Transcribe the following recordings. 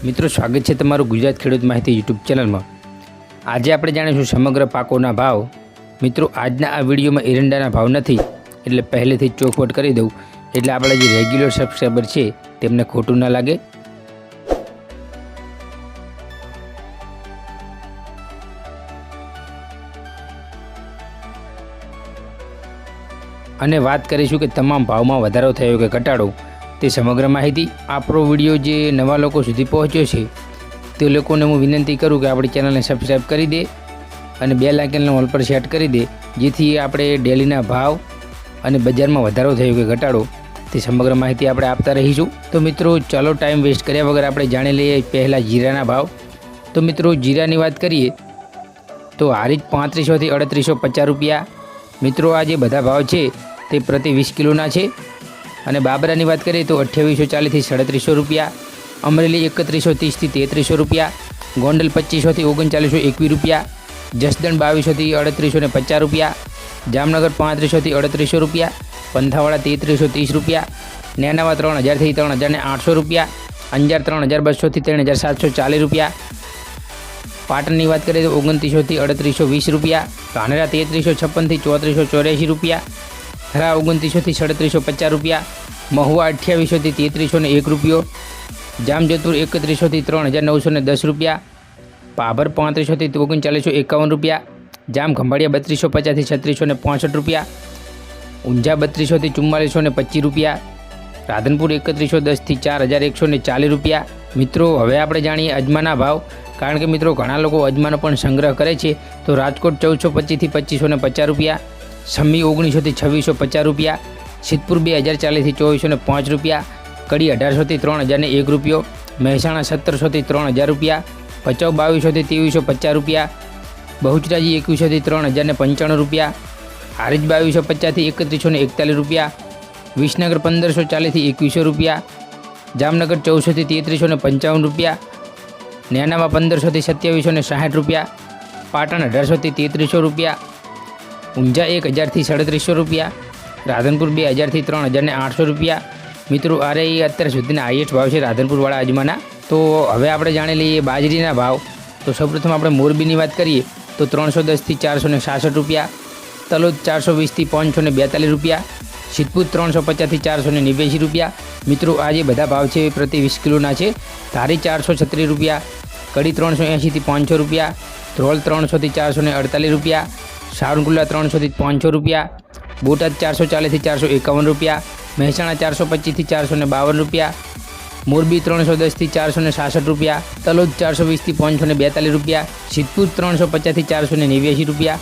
મિત્રો સ્વાગત છે તમારું ગુજરાત ખેડૂત માહિતી યુટ્યુબ ચેનલમાં। આજે આપણે જાણીશું સમગ્ર પાકોના ભાવ। મિત્રો આજના આ વિડીયોમાં એરંડાના ભાવ નથી એટલે પહેલેથી જ ચોખવટ કરી દઉં એટલે આપણા જે રેગ્યુલર સબસ્ક્રાઈબર છે તેમને ખોટું ના લાગે। અને વાત કરીશું કે તમામ ભાવમાં વધારો થયો કે ઘટાડો તે સમગ્ર માહિતી। આપણો વિડીયો જે નવા લોકો સુધી પહોંચ્યો છે તે લોકોને હું વિનંતી કરું કે આપણી ચેનલને સબસ્ક્રાઈબ કરી દે અને બેલ આઇકનને ઓલ પર સેટ કરી દે, જેથી આપણે ડેલીના ભાવ અને બજારમાં વધારો થયો કે ઘટાડો તે સમગ્ર માહિતી આપણે આપતા રહીશું। તો મિત્રો ચાલો ટાઈમ વેસ્ટ કર્યા વગર આપણે જાણી લઈએ પહેલાં જીરાના ભાવ। તો મિત્રો જીરાની વાત કરીએ તો હારીજ 3500 થી 3850 રૂપિયા। મિત્રો આ જે બધા ભાવ છે તે પ્રતિ 20 કિલોના છે। અને બાબરાની વાત કરીએ તો 2840 થી 3700 રૂપિયા, અમરેલી 3130 થી 3300 રૂપિયા, ગોંડલ 2500 થી 3921 રૂપિયા, જસદણ 2200 થી 3850 રૂપિયા, જામનગર 3500 થી 3800 રૂપિયા, પંથાવાડા 3330 રૂપિયા, નેનાવા 3000 થી 3800 રૂપિયા, અંજાર 3200 થી 3740 રૂપિયા, પાટણની વાત કરીએ તો 2900 થી 3820 રૂપિયા, ધાનેરા 3356 થી 3484 રૂપિયા, થરા 2900 થી 3750 રૂપિયા, મહુવા 2800 થી 3301 રૂપિયો, જામજોધપુર 3100 થી 3910 રૂપિયા, પાભર 3500 થી 3951 રૂપિયા, જામ ખંભાળિયા 3250 થી 3665 રૂપિયા, ઊંઝા 3200 થી 4425 રૂપિયા, રાધનપુર 3110 થી 4140 રૂપિયા। મિત્રો હવે આપણે જાણીએ અજમાના ભાવ, કારણ કે મિત્રો ઘણા લોકો અજમાનો પણ સંગ્રહ કરે છે। તો રાજકોટ 1425 થી 2550 રૂપિયા, સમી 1900 થી 2650 રૂપિયા, સિદ્ધપુર 2040 થી 2405 રૂપિયા, કડી 1800 થી 3001 રૂપિયો, મહેસાણા 1700 થી 3000 રૂપિયા, ભચાઉ 2200 થી 2350 રૂપિયા, બહુચરાજી 2100 થી 3095 રૂપિયા, હારીજ 2250 થી 3141 રૂપિયા, વિસનગર 1540 થી 2100 રૂપિયા, જામનગર 1400 થી 3355 રૂપિયા, નેનામાં 1500 થી 2760 રૂપિયા, પાટણ 1800 થી 3300 રૂપિયા, ઊંઝા 1000 થી 3700 રૂપિયા, રાધનપુર 2000 થી 3800 રૂપિયા। મિત્રો આ એ અત્યાર સુધીના હાઈએસ્ટ ભાવ છે રાધનપુરવાળા અજમાના। તો હવે આપણે જાણી લઈએ બાજરીના ભાવ। તો સૌપ્રથમ આપણે મોરબીની વાત કરીએ તો 310 થી 466 રૂપિયા, તલોદ 420 થી 542 રૂપિયા, સિદ્ધપુર 350 થી 489 રૂપિયા। મિત્રો આ જે બધા ભાવ છે એ પ્રતિ 20 કિલોના છે। ધારી 436 રૂપિયા, કડી 380 થી 500 રૂપિયા, ધ્રોલ 300 થી 448 રૂપિયા, સાવરકુંડલા 300 થી 500 રૂપિયા, બોટાદ 440 થી 451 રૂપિયા, મહેસાણા 425 થી 452 રૂપિયા, મોરબી 310 થી 466 રૂપિયા, તલોદ 420 થી 542 રૂપિયા, સિદ્ધપુર 350 થી 489 રૂપિયા,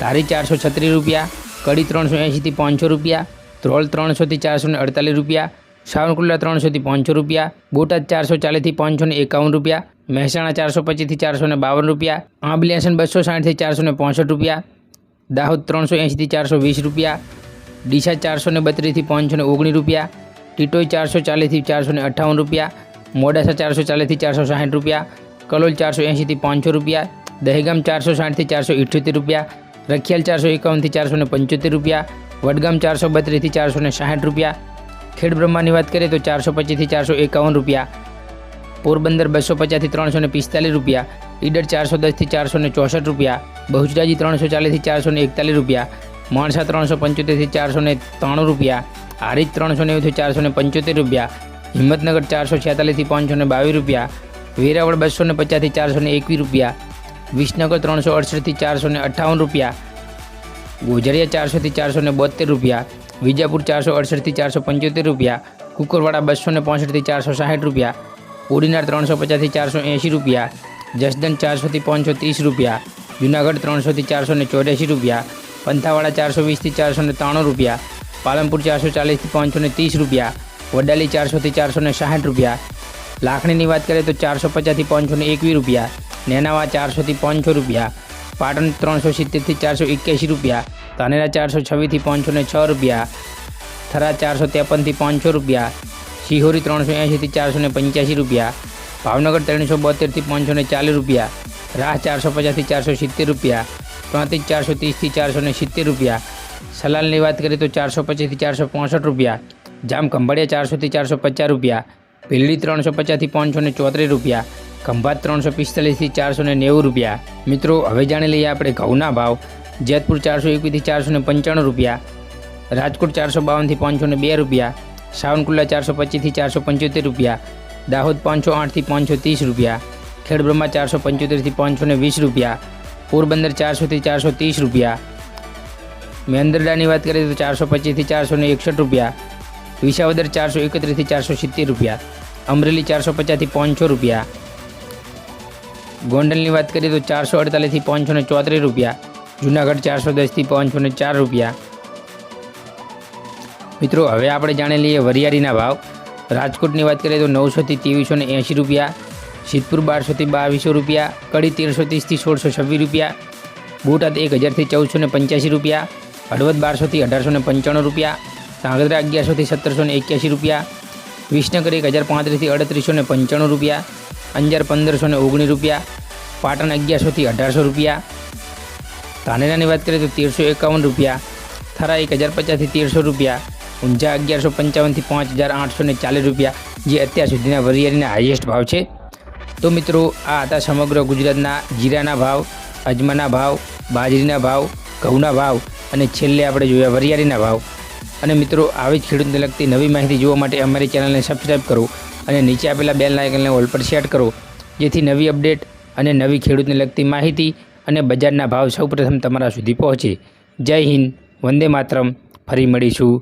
ધારી 436 રૂપિયા, કડી 380 થી 500 રૂપિયા, ધ્રોલ 300 થી 448 રૂપિયા, સાવરકુંડલા 300 થી 500 રૂપિયા, બોટાદ 440 થી 551 રૂપિયા, મહેસાણા 425 થી 452 રૂપિયા, આંબલિયાસન 260 થી 465 રૂપિયા, દાહોદ 380 થી 420 રૂપિયા, ડીસા 432 થી 519 રૂપિયા, ટીટોઈ 440 થી 458 રૂપિયા, મોડાસા 440 થી 460 રૂપિયા, કલોલ 480 થી 500 રૂપિયા, દહેગામ 460 થી 478 રૂપિયા, રખિયાલ 451 થી 475 રૂપિયા, વડગામ 432 થી 460 રૂપિયા, ખેડબ્રહ્માની વાત કરીએ તો 425 થી 451 રૂપિયા, પોરબંદર 250 થી 345 રૂપિયા, ઈડર 410 થી 464 રૂપિયા, બહુચરાજી 340 થી 441 રૂપિયા, માણસા 375 થી 493 રૂપિયા, હારીજ 390 થી 475 રૂપિયા, હિંમતનગર 446 થી 522 રૂપિયા, વેરાવળ 250 થી 421 રૂપિયા, વિસનગર 368 થી 458 રૂપિયા, ગોઝરિયા 400 થી 472 રૂપિયા, વિજાપુર 468 થી 475 રૂપિયા, કુકરવાડા 265 થી 460 રૂપિયા, કોડીનાર 350 થી 480 રૂપિયા, જસદણ 400 થી 530 રૂપિયા, જૂનાગઢ 300 થી 484 રૂપિયા, પંથાવાડા 420 થી 493 રૂપિયા, પાલનપુર 440 થી 530 રૂપિયા, વડાલી 400 થી 460 રૂપિયા, લાખણીની વાત કરીએ તો 450 થી 521 રૂપિયા, નેનાવા 400 થી 500 રૂપિયા, પાટણ 370 થી 481 રૂપિયા, ધાનેરા 426 થી 506 રૂપિયા, થરા 453 થી 500 રૂપિયા, શિહોરી 380 થી 485 રૂપિયા, ભાવનગર 372 થી 540 રૂપિયા, રાહ 450 થી 470 રૂપિયા, પ્રાંતિજ 430 થી 470 રૂપિયા, સલાલની વાત કરીએ તો 425 થી 465 રૂપિયા, જામ ખંભાળિયા 400 થી 450 રૂપિયા, ભીલડી 350થી 534 રૂપિયા, ખંભાત 345થી 490 રૂપિયા। મિત્રો હવે જાણી લઈએ આપણે ઘઉંના ભાવ। જેતપુર 421થી 495 રૂપિયા, રાજકોટ 452થી 502 રૂપિયા, સાવનકુંડલા 425થી 475 રૂપિયા, દાહોદ 508થી 530 રૂપિયા, ખેડબ્રહ્મા 475થી 520 રૂપિયા, પોરબંદર 400થી 430 રૂપિયા, મેંદરડાની વાત કરીએ તો 425થી 461 રૂપિયા, વિસાવદર 431થી 470 રૂપિયા, અમરેલી 450થી 500 રૂપિયા, ગોંડલની વાત કરીએ તો 448થી 534 રૂપિયા, જૂનાગઢ 410થી 504 રૂપિયા। મિત્રો હવે આપણે જાણી લઈએ વરિયાળીના ભાવ। રાજકોટની વાત કરીએ તો 900થી 2380 રૂપિયા, સિદ્ધપુર 1200થી 2200 રૂપિયા, કડી 1330થી 1626 રૂપિયા, બોટાદ 1000થી 1485 રૂપિયા, હળવદ 1200થી 1895 રૂપિયા, ધ્રાંગધ્રા 1100થી 1781 રૂપિયા, વિસનગર 1035થી 3895 રૂપિયા, અંજાર 1519 રૂપિયા, પાટણ 1100થી 1800 રૂપિયા, ધાનેરાની વાત કરીએ તો 1351 રૂપિયા, થરા 1050થી 1300 રૂપિયા, ઊંઝા 1155થી 5840 રૂપિયા, જે અત્યાર સુધીના વરિયાળીના હાઈએસ્ટ ભાવ છે। તો મિત્રો આ હતા સમગ્ર ગુજરાતના જીરાના ભાવ, અજમાના ભાવ, બાજરીના ભાવ, ઘઉંના ભાવ અને છેલ્લે આપણે જોયા વરિયાળીના ભાવ। અને મિત્રો આવી જ ખેડૂતને લગતી નવી માહિતી જોવા માટે અમારી ચેનલને સબસ્ક્રાઈબ કરો અને નીચે આપેલા બેલ આઇકનને ઓલ પર સેટ કરો, જેથી નવી અપડેટ અને નવી ખેડૂતને લગતી માહિતી અને બજારના ભાવ સૌપ્રથમ તમારા સુધી પહોંચે। જય હિન્દ, વંદે માતરમ, ફરી મળીશું।